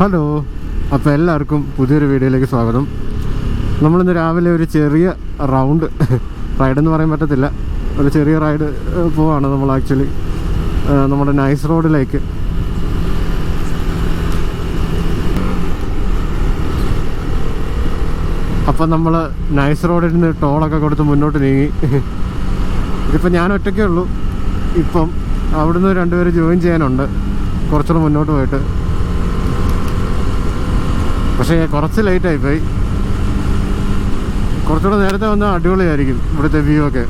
Hello, അപ്പോൾ എല്ലാവർക്കും പുതിയൊരു വീഡിയോയിലേക്ക് സ്വാഗതം. നമ്മളിന്ന് രാവിലെ ഒരു ചെറിയ റൈഡെന്ന് പറയാൻ പറ്റത്തില്ല, ഒരു ചെറിയ റൈഡ് പോവാണ് നമ്മൾ ആക്ച്വലി നമ്മുടെ നൈസ് റോഡിലേക്ക്. അപ്പം നമ്മൾ നൈസ് റോഡിൽ നിന്ന് ടോളൊക്കെ കൊടുത്ത് മുന്നോട്ട് നീങ്ങി. ഇതിപ്പോൾ ഞാൻ ഒറ്റയ്ക്കേ ഉള്ളൂ. ഇപ്പം അവിടുന്ന് രണ്ടുപേര് ജോയിൻ ചെയ്യാനുണ്ട് കുറച്ചുകൂടെ മുന്നോട്ട് പോയിട്ട്. പക്ഷേ കുറച്ച് ലേറ്റായിപ്പോയി. കുറച്ചുകൂടെ നേരത്തെ വന്നാൽ അടിപൊളിയായിരിക്കും. ഇവിടുത്തെ വ്യൂ ഒക്കെ,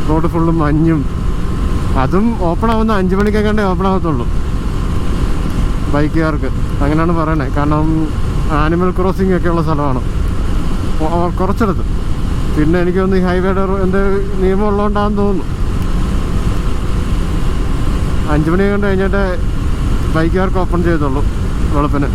റോഡ് ഫുള്ളും മഞ്ഞും. അതും ഓപ്പൺ ആവുന്ന 5 മണിക്കൊക്കെ ഓപ്പൺ ആവത്തുള്ളൂ ബൈക്കുകാർക്ക്, അങ്ങനെയാണ് പറയണേ. കാരണം ആനിമൽ ക്രോസിംഗ് ഒക്കെ ഉള്ള സ്ഥലമാണ് കുറച്ചിടത്ത്. പിന്നെ എനിക്ക് തോന്നുന്നു ഈ ഹൈവേയുടെ നിയമം ഉള്ളതുകൊണ്ടാണെന്ന് തോന്നുന്നു 5 മണി കൊണ്ട് കഴിഞ്ഞിട്ട് ബൈക്കുകാർക്ക് ഓപ്പൺ ചെയ്തുള്ളൂ വെളുപ്പിന്.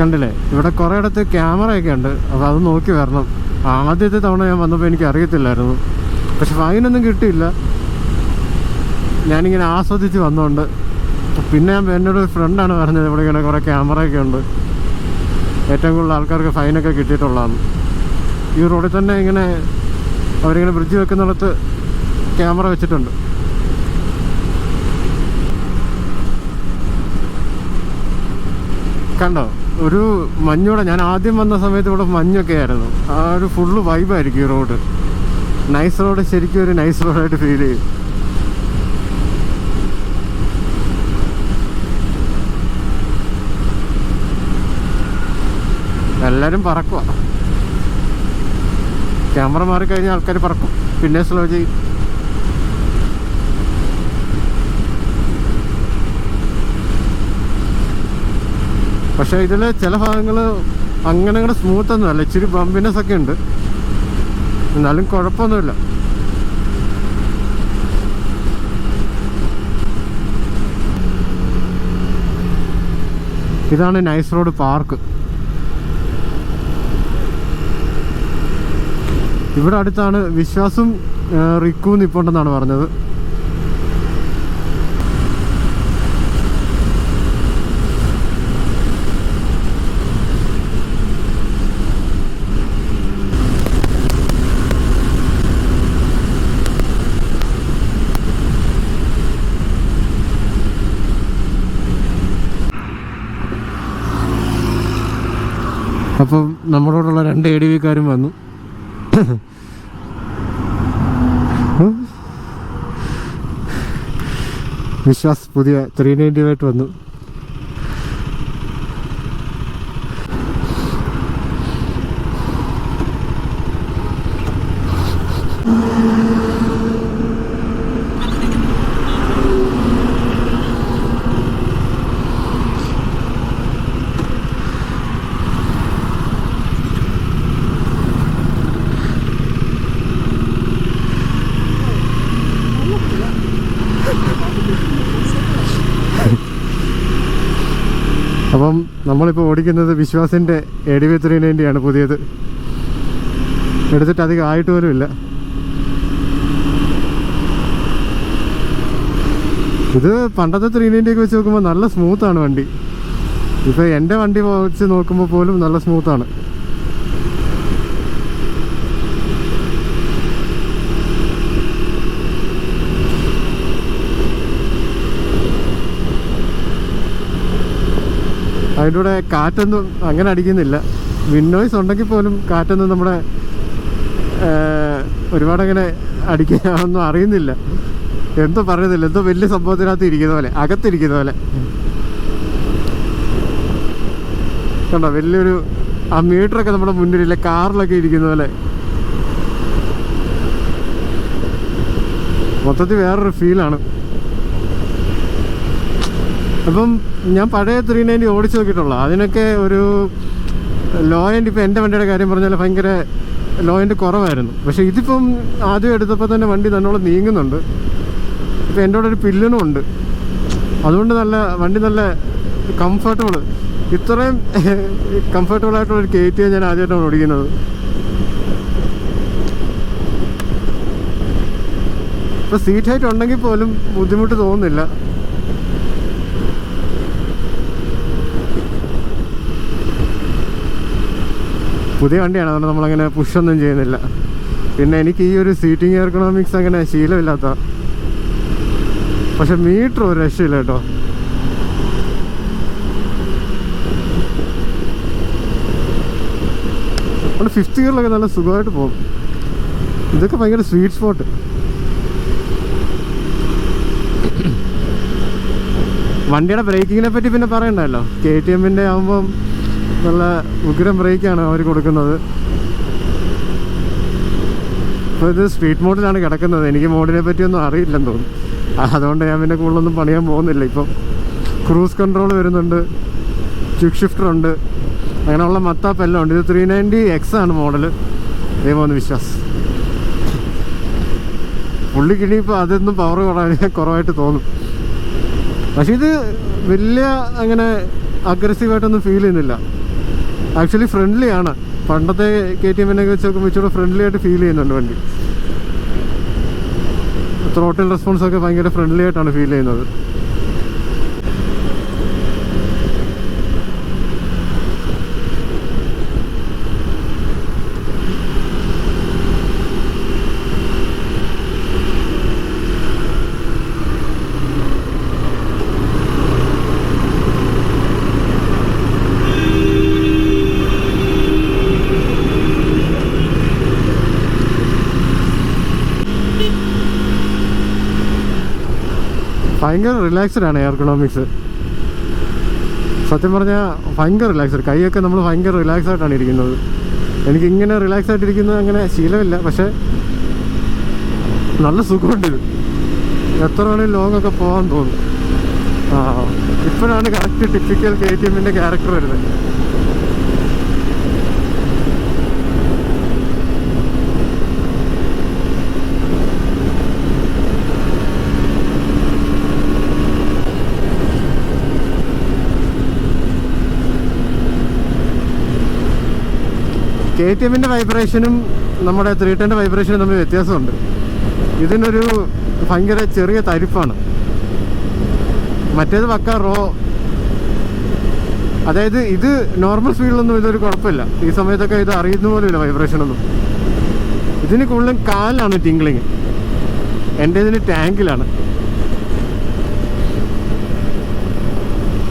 കണ്ടില്ലേ, ഇവിടെ കുറേ ഇടത്ത് ക്യാമറയൊക്കെ ഉണ്ട്. അപ്പോൾ അത് നോക്കി വരണം. ആദ്യത്തെ തവണ ഞാൻ വന്നപ്പോൾ എനിക്ക് അറിയത്തില്ലായിരുന്നു, പക്ഷെ ഫൈനൊന്നും കിട്ടിയില്ല. ഞാനിങ്ങനെ ആസ്വദിച്ച് വന്നോണ്ട്. പിന്നെ എന്നോട് ഫ്രണ്ടാണ് പറഞ്ഞത് ഇവിടെ ഇങ്ങനെ കുറേ ക്യാമറയൊക്കെ ഉണ്ട്, ഏറ്റവും കൂടുതൽ ആൾക്കാർക്ക് ഫൈനൊക്കെ കിട്ടിയിട്ടുള്ളതാണ്. ഈ റോഡിൽ തന്നെ ഇങ്ങനെ അവരിങ്ങനെ ബ്രിഡ്ജ് വെക്കുന്നിടത്ത് ക്യാമറ വെച്ചിട്ടുണ്ട്. കണ്ടോ, ഒരു മഞ്ഞൂടെ. ഞാൻ ആദ്യം വന്ന സമയത്ത് ഇവിടെ മഞ്ഞൊക്കെ ആയിരുന്നു. ആ ഒരു ഫുള്ള് വൈബായിരിക്കും ഈ റോഡ്. നൈസ് റോഡ് ശരിക്കും ഒരു നൈസ് റോഡായിട്ട് ഫീൽ ചെയ്യും. എല്ലാവരും പറക്കുക. ക്യാമറ മാറിക്കഴിഞ്ഞാൽ ആൾക്കാർ പറക്കും, പിന്നെ സ്ലോ ചെയ്യും. പക്ഷേ ഇതിൽ ചില ഭാഗങ്ങൾ അങ്ങനെ സ്മൂത്തൊന്നും അല്ല, ഇച്ചിരി ബമ്പിനെസ് ഒക്കെ ഉണ്ട്. എന്നാലും കുഴപ്പമൊന്നുമില്ല. ഇതാണ് നൈസ് റോഡ് പാർക്ക്. ഇവിടെ അടുത്താണ് വിശ്വാസും റിക്കും നിൽപ്പുണ്ടെന്നാണ് പറഞ്ഞത്. അപ്പം നമ്മളോടുള്ള 2 ADV-കാരും വന്നു. വിശ്വാസ് പുതിയ 390 വന്നു. അപ്പം നമ്മളിപ്പോൾ ഓടിക്കുന്നത് വിശ്വാസിൻ്റെ ADV 390 പുതിയത്. എടുത്തിട്ട് അധികം ആയിട്ട് പോലും ഇല്ല. ഇത് പണ്ടത്തെ 390 ഒക്കെ വെച്ച് നോക്കുമ്പോൾ നല്ല സ്മൂത്താണ് വണ്ടി. ഇപ്പോൾ എൻ്റെ വണ്ടി വെച്ച് നോക്കുമ്പോൾ പോലും നല്ല സ്മൂത്താണ്. അതിൻ്റെ കൂടെ കാറ്റൊന്നും അങ്ങനെ അടിക്കുന്നില്ല. വിൻഡോയ്സ് ഉണ്ടെങ്കിൽ പോലും കാറ്റൊന്നും നമ്മുടെ ഒരുപാടങ്ങനെ അടിക്കാനൊന്നും അറിയുന്നില്ല. എന്തോ പറയുന്നില്ല, എന്തോ വലിയ സംഭവത്തിനകത്ത് ഇരിക്കുന്ന പോലെ, അകത്തിരിക്കുന്ന പോലെ കണ്ടോ. വലിയൊരു ആ മീറ്ററൊക്കെ നമ്മുടെ മുന്നിലില്ല, കാറിലൊക്കെ ഇരിക്കുന്ന പോലെ. മൊത്തത്തിൽ വേറൊരു ഫീലാണ്. അപ്പം ഞാൻ പഴയ 390 ഓടിച്ച് നോക്കിയിട്ടുള്ള അതിനൊക്കെ ഒരു ലോ എൻഡ്, ഇപ്പോൾ എൻ്റെ വണ്ടിയുടെ കാര്യം പറഞ്ഞാൽ ഭയങ്കര ലോ എൻഡ് കുറവായിരുന്നു. പക്ഷേ ഇതിപ്പം ആദ്യം എടുത്തപ്പോൾ തന്നെ വണ്ടി നല്ലോണം നീങ്ങുന്നുണ്ട്. ഇപ്പോൾ എൻ്റെ കൂടെ ഒരു പില്ലനും ഉണ്ട്, അതുകൊണ്ട് വണ്ടി നല്ല കംഫർട്ടബിൾ. ഇത്രയും കംഫർട്ടബിളായിട്ടുള്ളൊരു KTM ഞാൻ ആദ്യമായിട്ടാണ് ഓടിക്കുന്നത്. ഇപ്പോൾ സീറ്റ് ഹൈറ്റ് ഉണ്ടെങ്കിൽ പോലും ബുദ്ധിമുട്ട് തോന്നുന്നില്ല. പുതിയ വണ്ടിയാണ്, അതുകൊണ്ട് നമ്മളങ്ങനെ പുഷൊന്നും ചെയ്യുന്നില്ല. പിന്നെ എനിക്ക് ഈ ഒരു സീറ്റിംഗ് എർഗണോമിക്സ് അങ്ങനെ ശീലമില്ലാത്ത. പക്ഷെ മീറ്റർ ഒരു രക്ഷയില്ല കേട്ടോ. അവിടെ 5th ഗിയറിലൊക്കെ നല്ല സുഖമായിട്ട് പോകും. ഇതൊക്കെ ഭയങ്കര സ്വീറ്റ് സ്പോട്ട്. വണ്ടിയുടെ ബ്രേക്കിങ്ങിനെ പറ്റി പിന്നെ പറയണ്ടല്ലോ. KTMൻ്റെ ആകുമ്പം നല്ല ഉഗ്രം ബ്രേക്കാണ് അവർ കൊടുക്കുന്നത്. ഇപ്പോൾ ഇത് സ്ട്രീറ്റ് മോഡിലാണ് കിടക്കുന്നത്. എനിക്ക് മോഡിനെ പറ്റിയൊന്നും അറിയില്ലെന്ന് തോന്നുന്നു, അതുകൊണ്ട് ഞാൻ പിന്നെ കൂടുതലൊന്നും പണിയാൻ പോകുന്നില്ല. ഇപ്പം ക്രൂസ് കൺട്രോൾ വരുന്നുണ്ട്, ക്വിക്ക് ഷിഫ്റ്റർ ഉണ്ട്, അങ്ങനെയുള്ള മത്താപ്പ് എല്ലാം ഉണ്ട്. ഇത് 390X ആണ് മോഡൽ. ദൈവമൊന്ന് വിശ്വാസ്. പുള്ളിക്കിനിയിപ്പോൾ അതൊന്നും പവർ കുറവായിട്ട് തോന്നും. പക്ഷെ ഇത് വലിയ അങ്ങനെ അഗ്രസീവായിട്ടൊന്നും ഫീൽ ചെയ്യുന്നില്ല. ആക്ച്വലി ഫ്രണ്ട്ലി ആണ്. പണ്ടത്തെ KTMനൊക്കെ വെച്ച് നോക്കുമ്പോൾ ഇച്ചിരി ഫ്രണ്ട്ലി ആയിട്ട് ഫീൽ ചെയ്യുന്നുണ്ട് വണ്ടി. ത്രോട്ടിൽ റെസ്പോൺസൊക്കെ ഭയങ്കര ഫ്രണ്ട്ലി ആയിട്ടാണ് ഫീൽ ചെയ്യുന്നത്. ഭയങ്കര റിലാക്സ്ഡ് ആണ് എർഗണോമിക്സ്. സത്യം പറഞ്ഞാൽ ഭയങ്കര റിലാക്സ്ഡ്. കൈയൊക്കെ നമ്മൾ ഭയങ്കര റിലാക്സ് ആയിട്ടാണ് ഇരിക്കുന്നത്. എനിക്കിങ്ങനെ റിലാക്സ് ആയിട്ടിരിക്കുന്നത് അങ്ങനെ ശീലമില്ല, പക്ഷേ നല്ല സുഖമുണ്ട്. ഇത് എത്ര വേണമെങ്കിലും ലോങ് ഒക്കെ പോകാൻ തോന്നും. ഇപ്പോഴാണ് കറക്റ്റ് ടിപ്പിക്കൽ KTMൻ്റെ ക്യാരക്ടർ വരുന്നത്. KTMൻ്റെ വൈബ്രേഷനും നമ്മുടെ 310ൻ്റെ വൈബ്രേഷനും തമ്മിൽ വ്യത്യാസമുണ്ട്. ഇതിനൊരു ഭയങ്കര ചെറിയ തരിപ്പാണ്. മറ്റേത് പക്ക റോ. അതായത് ഇത് നോർമൽ സ്പീഡിലൊന്നും ഇതൊരു കുഴപ്പമില്ല. ഈ സമയത്തൊക്കെ ഇത് അറിയുന്ന പോലുമില്ല വൈബ്രേഷനൊന്നും. ഇതിന് കൂടുതലും കാലിലാണ് ടിംഗ്ലിങ്. എൻ്റെ ഇതിന് ടാങ്കിലാണ്.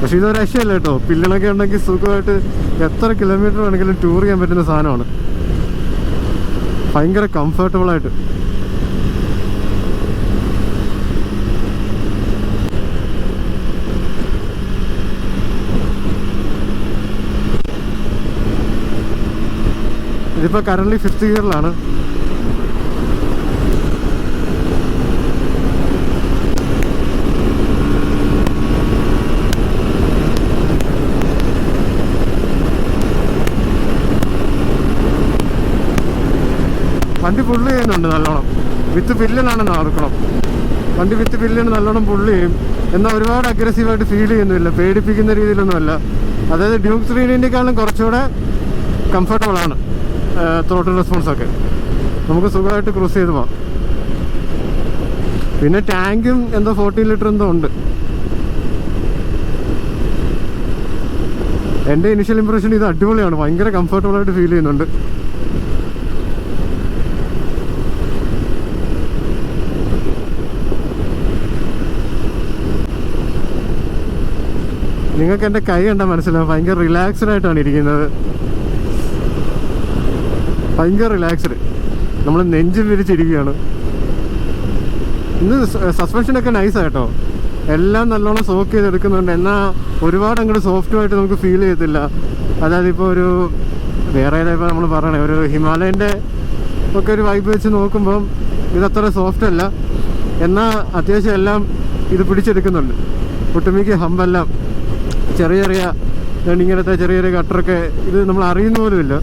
പക്ഷെ ഇതൊരു രക്ഷയല്ല കേട്ടോ. പില്ലണൊക്കെ ഉണ്ടെങ്കിൽ സുഖമായിട്ട് എത്ര കിലോമീറ്റർ വേണമെങ്കിലും ടൂർ ചെയ്യാൻ പറ്റുന്ന സാധനമാണ്. ഭയങ്കര കംഫർട്ടബിളായിട്ട്. ഇതിപ്പോൾ കറൻ്റ് 5th ഗിയറിലാണ്. വണ്ടി പുള്ളി ചെയ്യുന്നുണ്ട് നല്ലോണം. വിത്ത് പില്ലിനാണെന്ന് ഓർക്കണം. വണ്ടി വിത്ത് പില്ലിന് നല്ലോണം പുള്ളി ചെയ്യും. എന്നാൽ ഒരുപാട് അഗ്രസീവായിട്ട് ഫീൽ ചെയ്യുന്നില്ല, പേടിപ്പിക്കുന്ന രീതിയിലൊന്നുമല്ല. അതായത് ഡ്യൂക്ക് 390ക്കാളും കുറച്ചുകൂടെ കംഫർട്ടബിളാണ് ത്രോട്ടിൽ റെസ്പോൺസൊക്കെ. നമുക്ക് സുഖമായിട്ട് ക്രൂസ് ചെയ്ത് പോകാം. പിന്നെ ടാങ്കും എന്തോ 14 ലിറ്റർ എന്തോ ഉണ്ട്. എൻ്റെ ഇനിഷ്യൽ ഇംപ്രഷൻ ഇത് അടിപൊളിയാണ്, ഭയങ്കര കംഫർട്ടബിളായിട്ട് ഫീൽ ചെയ്യുന്നുണ്ട്. നിങ്ങൾക്ക് എൻ്റെ കൈ കണ്ടാൽ മനസ്സിലാവും, ഭയങ്കര റിലാക്സ്ഡ് ആയിട്ടാണ് ഇരിക്കുന്നത്. ഭയങ്കര റിലാക്സ്ഡ്, നമ്മൾ നെഞ്ചും വിരിച്ചിരിക്കുകയാണ്. ഇന്ന് സസ്പെൻഷനൊക്കെ നൈസാണ് കേട്ടോ, എല്ലാം നല്ലോണം സോക്ക് ചെയ്തെടുക്കുന്നുണ്ട്. എന്നാൽ ഒരുപാട് അങ്ങോട്ട് സോഫ്റ്റുമായിട്ട് നമുക്ക് ഫീൽ ചെയ്യത്തില്ല. അതായത് ഇപ്പോൾ ഒരു വേറെ ഇപ്പോൾ നമ്മൾ പറയണേ ഒരു ഹിമാലയൻ്റെ ഒക്കെ ഒരു വൈബ് വെച്ച് നോക്കുമ്പം ഇതത്ര സോഫ്റ്റ് അല്ല. എന്നാൽ അത്യാവശ്യം എല്ലാം ഇത് പിടിച്ചെടുക്കുന്നുണ്ട്. ഒട്ടുമിക്ക ഹമ്പെല്ലാം ചെറിയ ചെറിയ ഇങ്ങനത്തെ ചെറിയ ചെറിയ കട്ടറൊക്കെ ഇത് നമ്മൾ അറിയുന്ന പോലുമില്ല.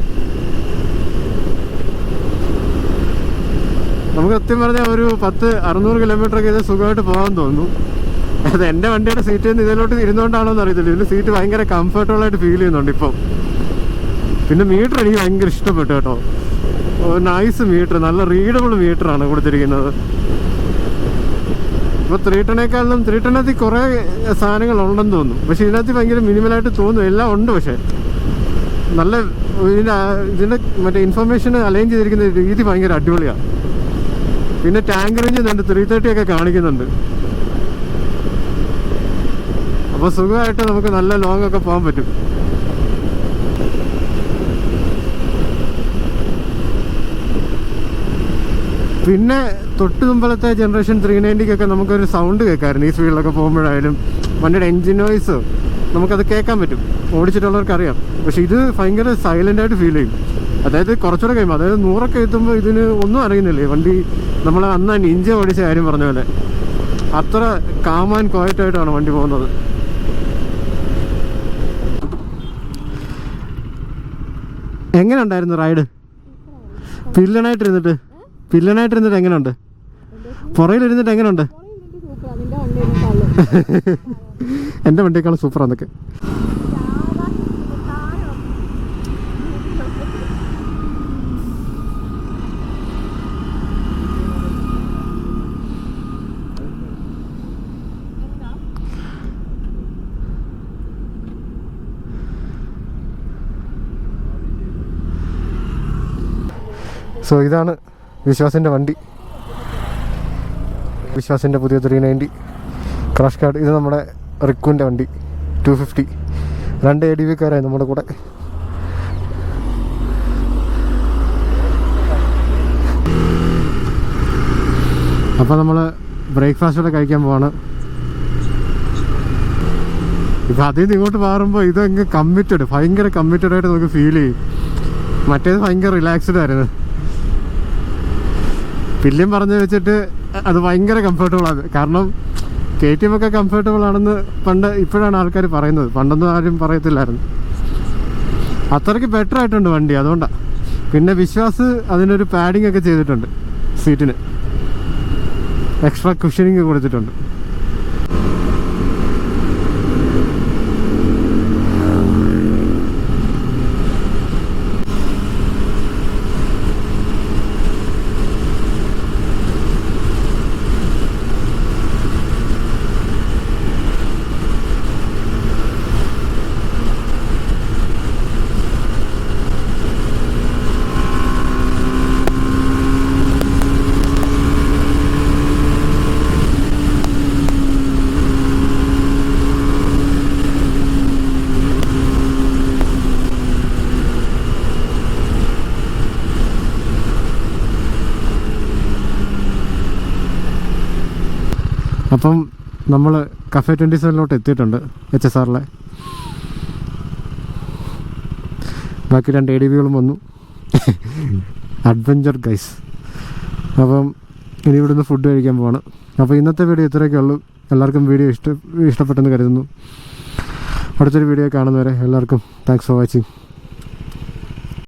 നമുക്ക് സത്യം പറഞ്ഞാൽ ഒരു 600 കിലോമീറ്ററൊക്കെ ഇത് സുഖമായിട്ട് പോകാൻ തോന്നുന്നു. അത് എൻ്റെ വണ്ടിയുടെ സീറ്റിൽ നിന്ന് ഇതിലോട്ട് ഇരുന്നുകൊണ്ടാണോ എന്ന് അറിയത്തില്ല. ഇതിൻ്റെ സീറ്റ് ഭയങ്കര കംഫർട്ടബിളായിട്ട് ഫീൽ ചെയ്യുന്നുണ്ട് ഇപ്പം. പിന്നെ മീറ്റർ എനിക്ക് ഭയങ്കര ഇഷ്ടപ്പെട്ടു കേട്ടോ, നൈസ് മീറ്റർ, നല്ല റീഡബിൾ മീറ്ററാണ് കൊടുത്തിരിക്കുന്നത്. ഇപ്പോൾ 310 310 കുറേ സാധനങ്ങളുണ്ടെന്ന് തോന്നുന്നു, പക്ഷേ ഇതിനകത്ത് ഭയങ്കര മിനിമലായിട്ട് തോന്നും. എല്ലാം ഉണ്ട്, പക്ഷേ നല്ല ഇതിൻ്റെ മറ്റേ ഇൻഫർമേഷൻ അലൈൻ ചെയ്തിരിക്കുന്ന രീതി ഭയങ്കര അടിപൊളിയാണ്. പിന്നെ ടാങ്ക് റേഞ്ച് 330 ഒക്കെ കാണിക്കുന്നുണ്ട്. അപ്പോൾ സുഖമായിട്ട് നമുക്ക് നല്ല ലോങ് ഒക്കെ പോകാൻ പറ്റും. പിന്നെ തൊട്ട് മുമ്പലത്തെ ജനറേഷൻ 390 നമുക്കൊരു സൗണ്ട് കേൾക്കാമായിരുന്നു. ഈ സ്പീഡിലൊക്കെ പോകുമ്പോഴായാലും വണ്ടിയുടെ എൻജിൻ നോയ്സ് നമുക്കത് കേൾക്കാൻ പറ്റും, ഓടിച്ചിട്ടുള്ളവർക്ക് അറിയാം. പക്ഷെ ഇത് ഭയങ്കര സൈലൻ്റായിട്ട് ഫീൽ ചെയ്യും. അതായത് കുറച്ചുകൂടെ കഴിയുമ്പോൾ, അതായത് 100 എത്തുമ്പോൾ ഇതിന് ഒന്നും അറിയുന്നില്ലേ വണ്ടി. നമ്മൾ അന്ന് നിഞ്ച ഓടിച്ച കാര്യം പറഞ്ഞ പോലെ അത്ര കാം ആൻഡ് ക്വയറ്റായിട്ടാണ് വണ്ടി പോകുന്നത്. എങ്ങനെ ഉണ്ടായിരുന്നു റൈഡ്? പില്ലനായിട്ടിരുന്നിട്ട് എങ്ങനെയുണ്ട്? പുറയിലിരുന്നിട്ട് എങ്ങനെയുണ്ട്? എൻ്റെ വണ്ടിയേക്കാളും സൂപ്പറാന്നൊക്കെ. സോ ഇതാണ് വിശ്വാസിൻ്റെ വണ്ടി, വിശ്വാസിൻ്റെ പുതിയ 390 ക്രാഷ് കാർഡ്. ഇത് നമ്മുടെ റിക്കുവിൻ്റെ വണ്ടി 250. 2 ADV-കാരായി നമ്മുടെ കൂടെ. അപ്പോൾ നമ്മൾ ബ്രേക്ക്ഫാസ്റ്റോടെ കഴിക്കാൻ പോവാണ്. ഇപ്പം അതിൽ നിന്ന് ഇങ്ങോട്ട് മാറുമ്പോൾ ഇതങ്ങ് കമ്മിറ്റഡ്, ഭയങ്കര കമ്മിറ്റഡായിട്ട് നമുക്ക് ഫീൽ ചെയ്യും. മറ്റേത് ഭയങ്കര റിലാക്സ്ഡ് ആയിരുന്നു. പില്യം പറഞ്ഞു വെച്ചിട്ട് അത് ഭയങ്കര കംഫർട്ടബിളാണ്. കാരണം KTM ഒക്കെ കംഫർട്ടബിൾ ആണെന്ന് ഇപ്പോഴാണ് ആൾക്കാർ പറയുന്നത്, പണ്ടൊന്നും ആരും പറയത്തില്ലായിരുന്നു. അത്രയ്ക്ക് ബെറ്റർ ആയിട്ടുണ്ട് വണ്ടി, അതുകൊണ്ടാണ്. പിന്നെ വിശ്വാസ് അതിനൊരു പാഡിംഗ് ഒക്കെ ചെയ്തിട്ടുണ്ട്, സീറ്റിന് എക്സ്ട്രാ കുഷനിങ് കൊടുത്തിട്ടുണ്ട്. അപ്പം നമ്മൾ കഫേ 27 എത്തിയിട്ടുണ്ട്, HSRലെ. ബാക്കി 2 ADV-കളും വന്നു. Adventure guys. അപ്പം ഇനി ഇവിടുന്ന് ഫുഡ് കഴിക്കാൻ പോവാണ്. അപ്പോൾ ഇന്നത്തെ വീഡിയോ ഇത്രയൊക്കെ ഉള്ളൂ. എല്ലാവർക്കും വീഡിയോ ഇഷ്ടപ്പെട്ടെന്ന് കരുതുന്നു. അടുത്തൊരു വീഡിയോ കാണുന്നവരെ എല്ലാവർക്കും താങ്ക്സ് ഫോർ വാച്ചിങ്.